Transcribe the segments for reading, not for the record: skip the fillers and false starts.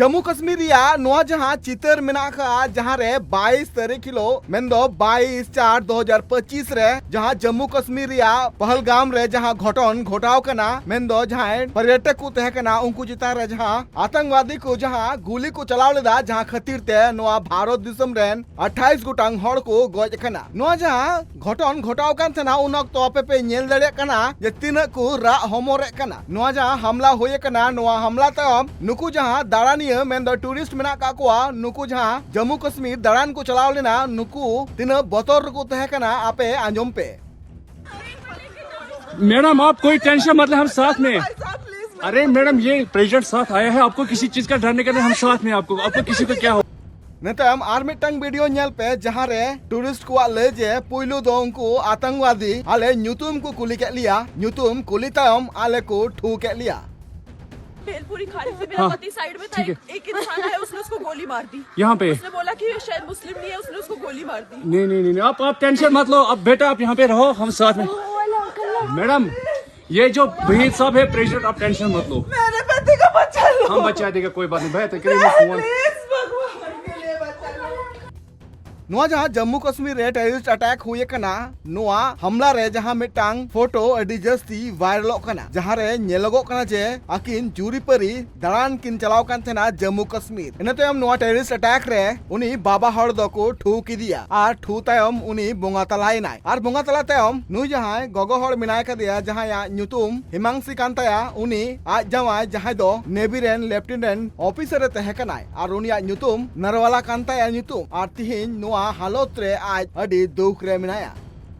जम्मू कश्मीर जहां चितर मेना जहां रे 22 तारीख हिलो मेंदो 22/4/2025 रे जहां जम्मू कश्मीर पहलगाम रे जहां घटन घटाव कना मेंदो जहां पर्यटक को तहे कना उनको चितार रे जहां आतंकवादी को जहां गुली को चलाव लेदा जहां खातिर ते नोआ भारत दिसम रेन 28 गोटांग हड़ को गज कना नोआ जहां घटन घटाव कान थना उन अक्तो पे नेल दड़े कना जे तिना को रा हमरे कना नोआ जहां हमला होये कना नोआ हमला तम नुकु जहां दाड़ानिया मेंदो टूरिस्ट मेना का कोआ नुकु जहां जम्मू कश्मीर दाड़ान को चलाव लेना नुकु तिना बतर को तहे कना आपे आंजम पे। मैडम आप कोई टेंशन मतलब हम साथ में। अरे मैडम ये प्रेसिडेंट साथ आया है, आपको किसी चीज का डरने के लिए हम साथ में। आपको किसी को क्या हो नतम आर मिटंग वीडियो नेल पे जहां रे टूरिस्ट को ले जे पुइलु दो उनको आतंकवादी आले न्यूतुम को कुली के लिया न्यूतुम कुली तम आले को ठू के लिया। भेलपुरी खाने से मेरा पति साइड में था, एक इंसान है उसने उसको गोली मार दी यहाँ पे। उसने बोला कि शायद मुस्लिम नहीं है, उसने उसको गोली मार दी। नहीं आप टेंशन मत लो। अब बेटा आप यहाँ पे रहो, हम साथ में। मैडम ये जो वहीद साहब है प्रेसिडेंट, आप टेंशन मत लो। मेरे पति का बच्चा लो। हम बचा देगा, कोई बात नहीं। भाई नोआ जहां जम्मू कश्मीर रे टेररिस्ट अटैक हुए कना नोआ हमला रे जहां मिटांग फोटो अडी जस्ती वायरल कना जहां रे नेलगो कना जे आकिन जूरी परी दाड़ान किन चलाव कान थेना जम्मू कश्मीर इना तयम नोआ टेररिस्ट अटैक रे उनी बाबा हड़ दो को ठू किदिया आर ठू तयम उनी बोंगा तलाय नाय आर बोंगा तला तयम नुई जहां गोगो हड़ मिनाय कदिया जहां या न्यूतुम हिमांशी कांताया उनी आज जवाय जहां दो नेवी रेन लेफ्टिनेंट ऑफिसर तहे कनाय आर उनी न्यूतुम नरवाला कांताया न्यूतुम आर तिहिन नोआ हालत रे आज अडी दुख रे मिनाया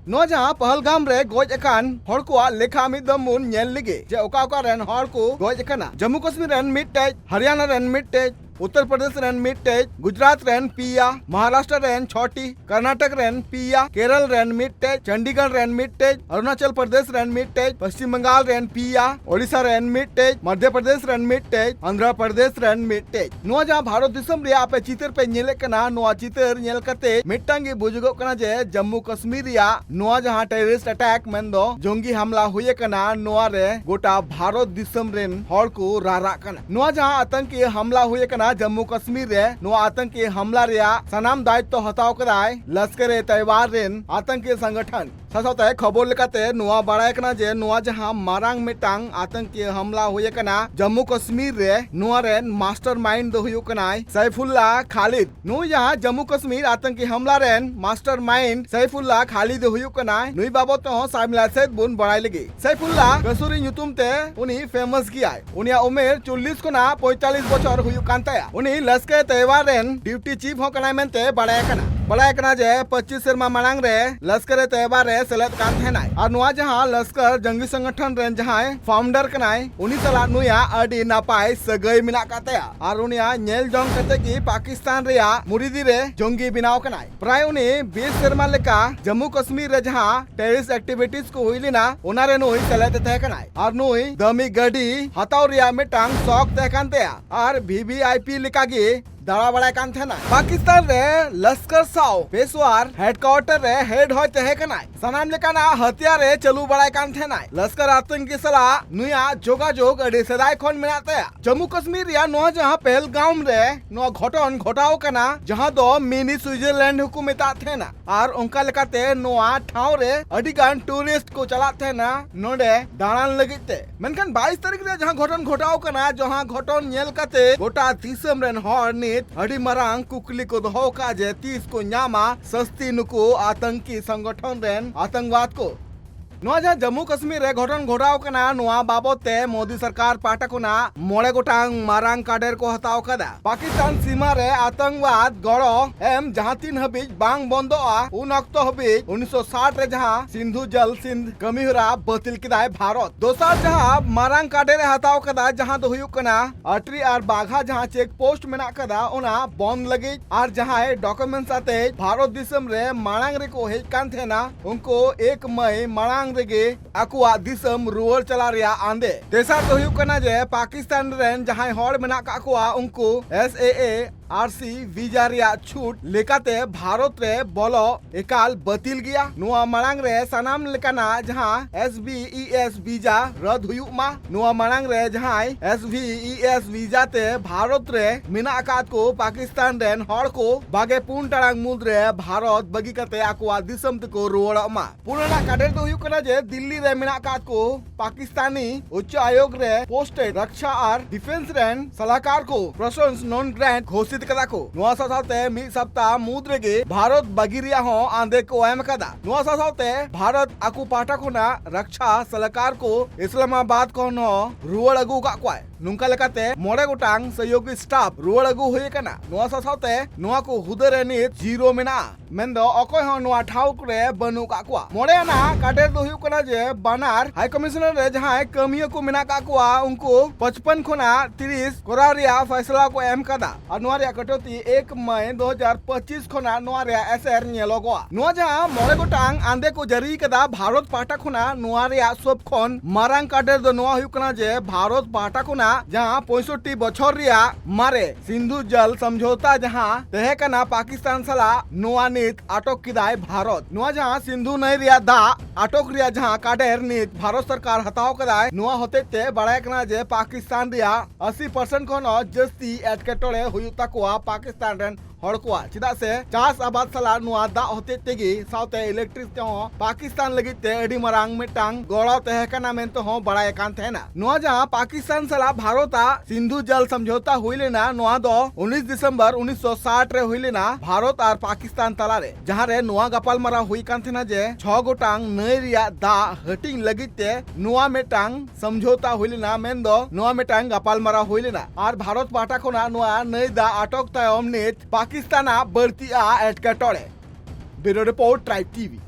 नो जहां पहलगाम रे गज अकान हड़ को लेखा मिदम मुन नेल लिगे जे ओका ओका रेन हड़ को गज अकाना Jammu Kashmir rain मिटटेज Haryana rain मिटटेज Uttar Pradesh rain मिटटेज Gujarat rain पिया महाराष्ट्र रेन छोटी कर्नाटक रेन पिया Kerala rain मिटटेज Chandigarh rain मिटटेज Arunachal Pradesh rain मिटटेज पश्चिम बंगाल रेन पिया Odisha rain मिटटेज Madhya Pradesh rain मिटटेज Andhra Pradesh rain मिटटेज नुआ जहां भारत दिसम रे आपे चितर पे नेले कना नुआ चितर नेल कते मिटटांगी बुजुगो कना जे जम्मू कश्मीर या नुआ जहां टेररिस्ट अटैक मेंदो जंगी हमला हुए कना नुआ रे गोटा भारत दिसम रेन हड़ को रारा कना नुआ जहां आतंकी हमला हुए कना जम्मू कश्मीर रे नो आतंकी हमला रिया सनाम दायित्व हताव कराय लश्कर ए तैयबा रेन आतंकी संगठन साथाते खबर लेकाते नुआ बाड़ाय कना जे नुआ जहां मारांग मिटांग आतंकी हमला हुए कना जम्मू कश्मीर रे नुआ रेन मास्टरमाइंड दो हुयो कनाय सैफुल्लाह खालिद नु जहां जम्मू कश्मीर आतंकी हमला रेन मास्टरमाइंड सैफुल्लाह खालिद हुयो कनाय नुई बाबत तो सामिला सेद बुन बाड़ाय लगी सैफुल्लाह कसूरी ᱧᱩᱛᱩᱢ ते उनी फेमस गियाय उनिया उमेर 40 कोना 45 बछर हुयो कांताया उनी लश्कर तैयबा रेन ड्यूटी चीफ हो कनाय मेनते बाड़ाय कना जे 25 सेरमा मांग रे लश्कर तैयबा रे सेलेद कान थेनाय और नुआ जहां लश्कर जंगी संगठन रेन जहां फाउंडर कनाय उनी तला नुया अडी नापाय सगई मिना कातया और उनिया नेल जंग कते की पाकिस्तान रेया मुरीदी रे जंगी बिनाव कनाय प्राय उनी 20 सेरमा लेका जम्मू कश्मीर रे जहां टेररिस्ट एक्टिविटीज को हुइलिना ओना रे नुई सेलेद तहे कनाय और नुई दमी गडी हताव रिया मिटांग शौक तहे कानतेया और वीवीआईपी लेकागी दाड़ा बड़ाय कान थेना पाकिस्तान रे लश्कर साव पेशवार हेडक्वार्टर रे हेड होय तहे कनाय सनाम लेकाना हथियार रे चलू बड़ाय कान थेनाय लश्कर आतंकी सला नुया जोगाजोग अडी सदाय खन मेनाते जम्मू कश्मीर या नो जहां पहलगाम रे नो घटन घटाव कना जहां दो मिनी स्विट्जरलैंड हुकु मेता थेना और उनका लेकाते नोआ ठाव रे अडी गान टूरिस्ट को चला थेना नोडे दाड़ान लगिते मेनखान 22 तारीख रे जहां घटन घटाव कना जहां घटन नेल कते गोटा दिसम रेन हड़ अड़ी मरांग कुकली को दो का जे 30 को न्यामा सस्ती नुको आतंकी संगठन रेन आतंकवाद को नुआ जहां जम्मू कश्मीर रे घटन घटाव कना नुआ बाबते मोदी सरकार पाटकुना मोड़े गोटांग मारांग काडेर को हताव कदा पाकिस्तान सीमा रे आतंकवाद गड़ो एम जहां तीन हबीज बांग बंदोआ उन अक्तो हबीज 1960 रे जहां सिंधु जल सिंध कमीहरा बतिल किदाय भारत दोसर जहां मारांग काडेर हताव कदा जहां दो हुयु कना अटरी और बाघा जहां चेक पोस्ट मेना कदा ओना बंद लगी और जहां डॉक्यूमेंट्स आते भारत दिसम रे मारांग रे को हेज कान थेना उनको 1 मई मारांग रेगे अकुआ दिसम रुअल चला रिया आंदे तेसार तो हुयु कना जे पाकिस्तान रेन जहां हड़ मेना का अकुआ उनको एसएए आरसी वीजा रिया छूट लेकाते भारत रे बोलो एकाल बातिल गया नुआ मांग रे सनाम लेकाना जहां SBES वीजा रद्द हुयुक मा नुआ मांग रे जहां SBES वीजा ते भारत रे मिना आकात को पाकिस्तान रेन हड़ को बागे पुन टांग मुद रे भारत बगी कते आकुआ दिसम को रुवाड़ा मा पुराना काडेर दो हुयुक कना जे दिल्ली रे मिना आकात को पाकिस्तानी उच्च आयोग रे पोस्टेड रक्षा और डिफेंस रेन सलाहकार को प्रशंस नॉन ग्रांट घोषित कदा को नुआ साथे मी सप्ताह मुद रेगे भारत बगिरिया हो आंदे को एम कदा नुआ साथे भारत आकु पाटा खुना रक्षा सलाहकार को इस्लामाबाद को नो रुवाड़ अगु का क्वाय नुंका लेकाते मोड़े गोटांग सहयोगी स्टाफ रुवाड़ अगु हुए कना नुआ साथे नुआ को हुदरे नित जीरो मेना मेंदो अकोय हो नुआ ठाउ करे बनु का क्वा मोड़े ना काडेर दो हुयुक कना जे बानार हाई कमिश्नर रे जहां कमियो को मेना का क्वा उनको 55 खुना 30 कोरा रिया फैसला को एम कदा और नुआ रिया कटौती 1 मई 2025 खुना नुआ रिया एसर नेलोगवा नुआ जहां मोड़े गोटांग आंदे को जारी कदा भारत पाटा खुना नुआ रिया सब खन मारांग काडेर दो नुआ हुयुक कना जे भारत पाटा खुना जहां 65 बछर रिया मारे सिंधु जल समझौता जहां तहे कना पाकिस्तान सला नुआ नित आटक किदाय भारत नुआ जहां सिंधु नई रिया दा आटक रिया जहां काडेर नित भारत सरकार हताव कदाय नुआ होते ते बड़ाय कना जे पाकिस्तान रिया 80% खन जस्ती एटकेटोले हुयुता को पाकिस्तान रेन हड़ को चिदा से चास आबाद सला नुआ दा होते तेगी साउते इलेक्ट्रिक ते हो पाकिस्तान लगी ते एडी मरांग मिटांग गोड़ा तहे कना मेन तो हो बड़ाय कान थे ना नुआ जहां पाकिस्तान सला भारता सिंधु जल समझौता हुइले ना नुआ दो 19 दिसंबर 1960 रे हुइले ना भारत और पाकिस्तान तला रे जहां रे नुआ गपाल मारा हुई कान थे ना जे 6 गोटांग नई रिया दा हटिंग लगी ते नुआ मेटांग समझौता हुइले ना मेन दो नुआ मेटांग गपाल मारा हुइले ना और भारत पाटा खोना नुआ नई दा आटक तायम नित पाकिस्तान बढ़ती एटकेटोड़े ब्यूरो रिपोर्ट ट्राइब टीवी।